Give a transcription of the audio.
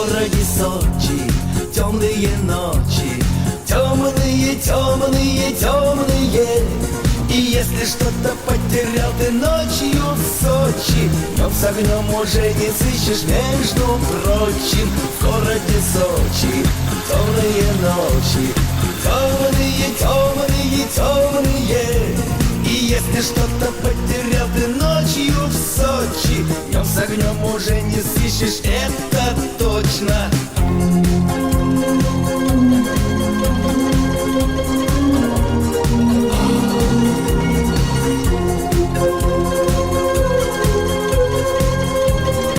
городе Сочи темные ночи, темные, темные, темные. И если что-то потерял ты ночью в Сочи, днем с огнем уже не сыщешь, между прочим. В городе Сочи темные ночи, темные, темные, темные. И если что-то потерял ты ночью в Сочи, днем с огнем уже не сыщешь, это точно.